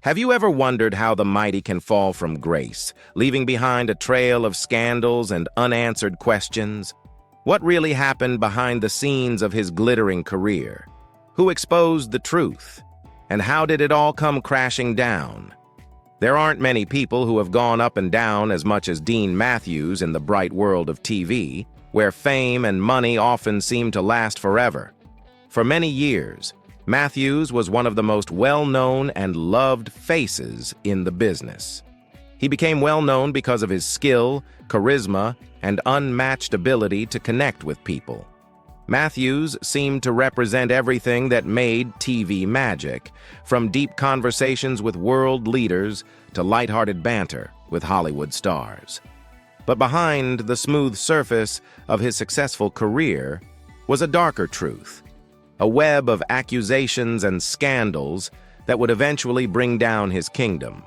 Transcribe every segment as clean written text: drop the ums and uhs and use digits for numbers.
Have you ever wondered how the mighty can fall from grace, leaving behind a trail of scandals and unanswered questions? What really happened behind the scenes of his glittering career? Who exposed the truth? And how did it all come crashing down? There aren't many people who have gone up and down as much as Dean Matthews in the bright world of TV, where fame and money often seem to last forever. For many years, Matthews was one of the most well-known and loved faces in the business. He became well-known because of his skill, charisma, and unmatched ability to connect with people. Matthews seemed to represent everything that made TV magic, from deep conversations with world leaders to lighthearted banter with Hollywood stars. But behind the smooth surface of his successful career was a darker truth, a web of accusations and scandals that would eventually bring down his kingdom.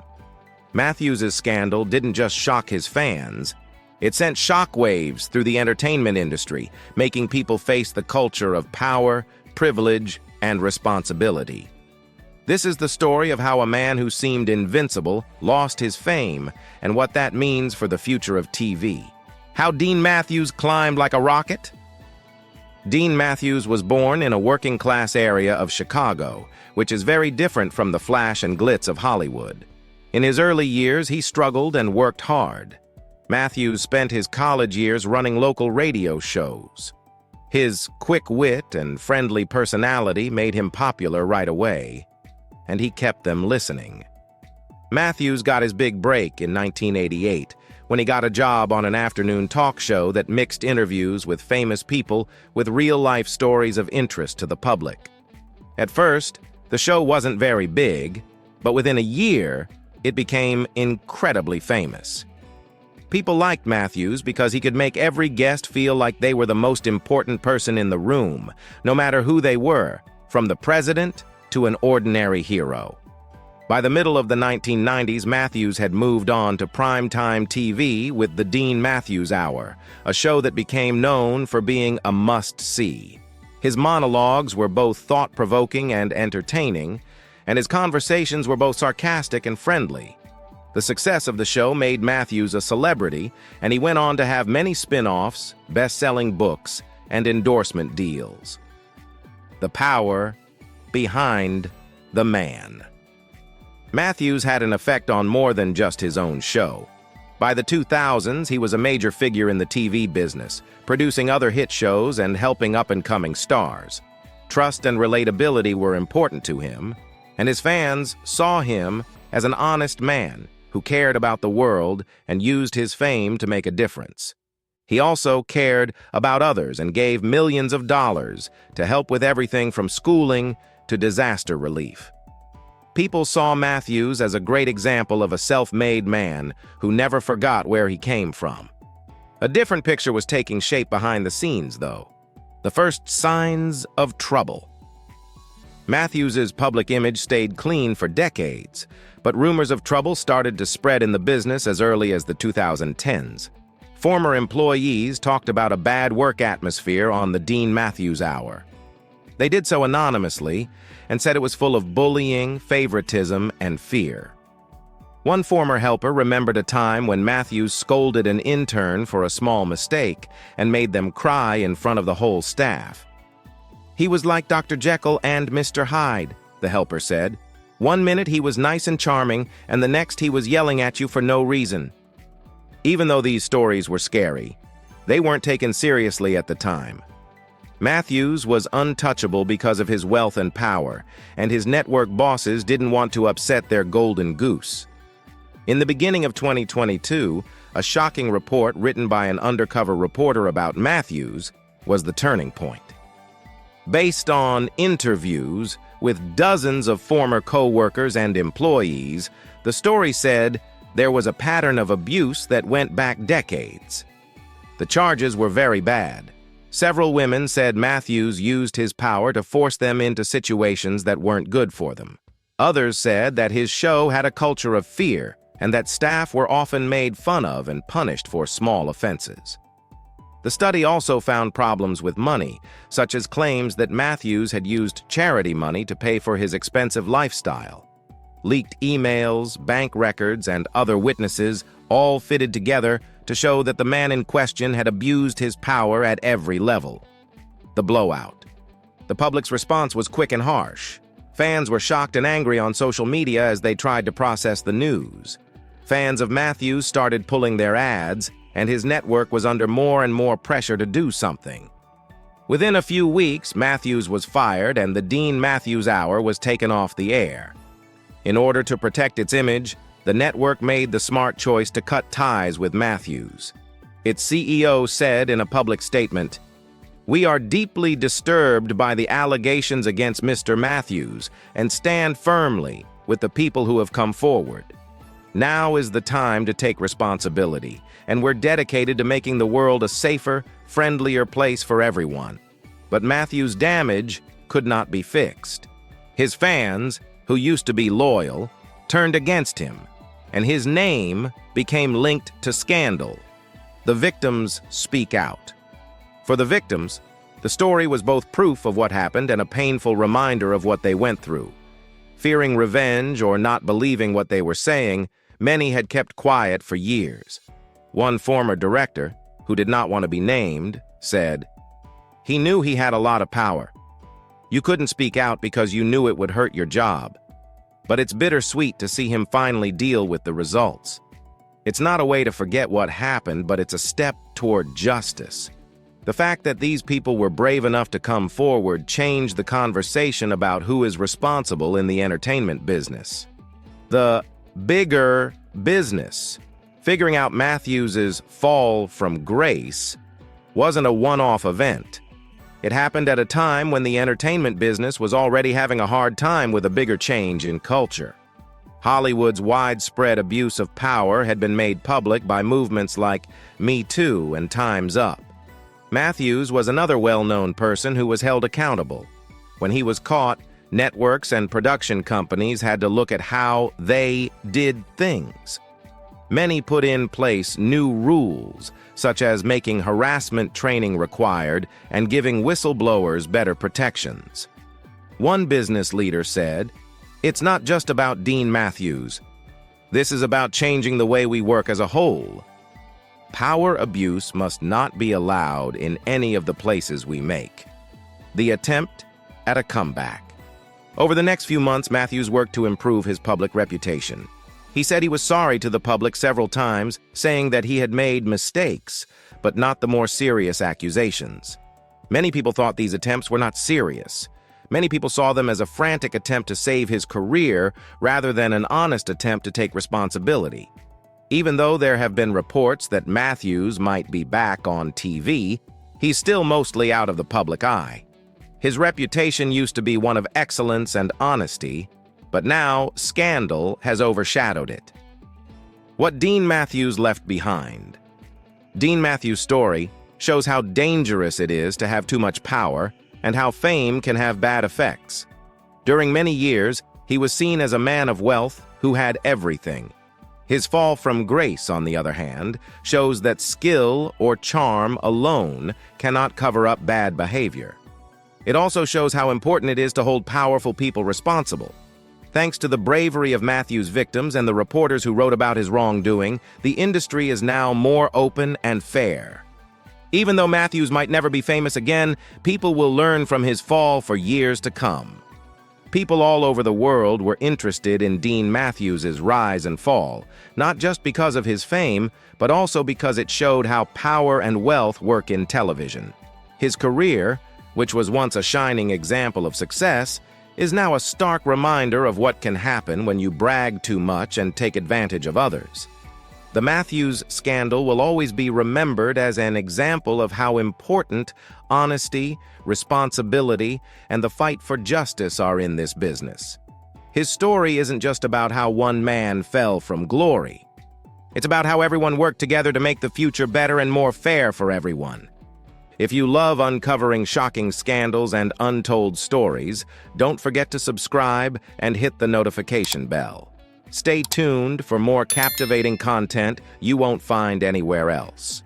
Matthews' scandal didn't just shock his fans, it sent shockwaves through the entertainment industry, making people face the culture of power, privilege, and responsibility. This is the story of how a man who seemed invincible lost his fame and what that means for the future of TV. How Dean Matthews climbed like a rocket? Dean Matthews was born in a working-class area of Chicago, which is very different from the flash and glitz of Hollywood. In his early years, he struggled and worked hard. Matthews spent his college years running local radio shows. His quick wit and friendly personality made him popular right away, and he kept them listening. Matthews got his big break in 1988 when he got a job on an afternoon talk show that mixed interviews with famous people with real-life stories of interest to the public. At first, the show wasn't very big, but within a year, it became incredibly famous. People liked Matthews because he could make every guest feel like they were the most important person in the room, no matter who they were, from the president to an ordinary hero. By the middle of the 1990s, Matthews had moved on to primetime TV with the Dean Matthews Hour, a show that became known for being a must-see. His monologues were both thought-provoking and entertaining, and his conversations were both sarcastic and friendly. The success of the show made Matthews a celebrity, and he went on to have many spin-offs, best-selling books, and endorsement deals. The power behind the man. Matthews had an effect on more than just his own show. By the 2000s, he was a major figure in the TV business, producing other hit shows and helping up-and-coming stars. Trust and relatability were important to him, and his fans saw him as an honest man who cared about the world and used his fame to make a difference. He also cared about others and gave millions of dollars to help with everything from schooling to disaster relief. People saw Matthews as a great example of a self-made man who never forgot where he came from. A different picture was taking shape behind the scenes, though. The first signs of trouble. Matthews's public image stayed clean for decades, but rumors of trouble started to spread in the business as early as the 2010s. Former employees talked about a bad work atmosphere on the Dean Matthews Hour. They did so anonymously and said it was full of bullying, favoritism, and fear. One former helper remembered a time when Matthews scolded an intern for a small mistake and made them cry in front of the whole staff. "He was like Dr. Jekyll and Mr. Hyde," the helper said. "One minute he was nice and charming, and the next he was yelling at you for no reason." Even though these stories were scary, they weren't taken seriously at the time. Matthews was untouchable because of his wealth and power, and his network bosses didn't want to upset their golden goose. In the beginning of 2022, a shocking report written by an undercover reporter about Matthews was the turning point. Based on interviews with dozens of former co-workers and employees, the story said there was a pattern of abuse that went back decades. The charges were very bad. Several women said Matthews used his power to force them into situations that weren't good for them. Others said that his show had a culture of fear and that staff were often made fun of and punished for small offenses. The study also found problems with money, such as claims that Matthews had used charity money to pay for his expensive lifestyle. Leaked emails, bank records, and other witnesses all fitted together to show that the man in question had abused his power at every level. The blowout. The public's response was quick and harsh. Fans were shocked and angry on social media as they tried to process the news. Fans of Matthews started pulling their ads, and his network was under more and more pressure to do something. Within a few weeks, Matthews was fired and the Dean Matthews Hour was taken off the air. In order to protect its image, the network made the smart choice to cut ties with Matthews. Its CEO said in a public statement, "We are deeply disturbed by the allegations against Mr. Matthews and stand firmly with the people who have come forward. Now is the time to take responsibility, and we're dedicated to making the world a safer, friendlier place for everyone." But Matthews' damage could not be fixed. His fans, who used to be loyal, turned against him, and his name became linked to scandal. The victims speak out. For the victims, the story was both proof of what happened and a painful reminder of what they went through. Fearing revenge or not believing what they were saying, many had kept quiet for years. One former director, who did not want to be named, said, "He knew he had a lot of power. You couldn't speak out because you knew it would hurt your job. But it's bittersweet to see him finally deal with the results. It's not a way to forget what happened, but it's a step toward justice." The fact that these people were brave enough to come forward changed the conversation about who is responsible in the entertainment business. The bigger business. Figuring out Matthews's fall from grace wasn't a one-off event. It happened at a time when the entertainment business was already having a hard time with a bigger change in culture. Hollywood's widespread abuse of power had been made public by movements like Me Too and Time's Up. Matthews was another well-known person who was held accountable. When he was caught, networks and production companies had to look at how they did things. Many put in place new rules, such as making harassment training required and giving whistleblowers better protections. One business leader said, "It's not just about Dean Matthews. This is about changing the way we work as a whole. Power abuse must not be allowed in any of the places we make." The attempt at a comeback. Over the next few months, Matthews worked to improve his public reputation. He said he was sorry to the public several times, saying that he had made mistakes, but not the more serious accusations. Many people thought these attempts were not serious. Many people saw them as a frantic attempt to save his career rather than an honest attempt to take responsibility. Even though there have been reports that Matthews might be back on TV, he's still mostly out of the public eye. His reputation used to be one of excellence and honesty, but now scandal has overshadowed it. What Dean Matthews left behind. Dean Matthews' story shows how dangerous it is to have too much power and how fame can have bad effects. During many years, he was seen as a man of wealth who had everything. His fall from grace, on the other hand, shows that skill or charm alone cannot cover up bad behavior. It also shows how important it is to hold powerful people responsible. Thanks to the bravery of Matthews' victims and the reporters who wrote about his wrongdoing, the industry is now more open and fair. Even though Matthews might never be famous again, people will learn from his fall for years to come. People all over the world were interested in Dean Matthews' rise and fall, not just because of his fame, but also because it showed how power and wealth work in television. His career, which was once a shining example of success, is now a stark reminder of what can happen when you brag too much and take advantage of others. The Matthews scandal will always be remembered as an example of how important honesty, responsibility, and the fight for justice are in this business. His story isn't just about how one man fell from glory. It's about how everyone worked together to make the future better and more fair for everyone. If you love uncovering shocking scandals and untold stories, don't forget to subscribe and hit the notification bell. Stay tuned for more captivating content you won't find anywhere else.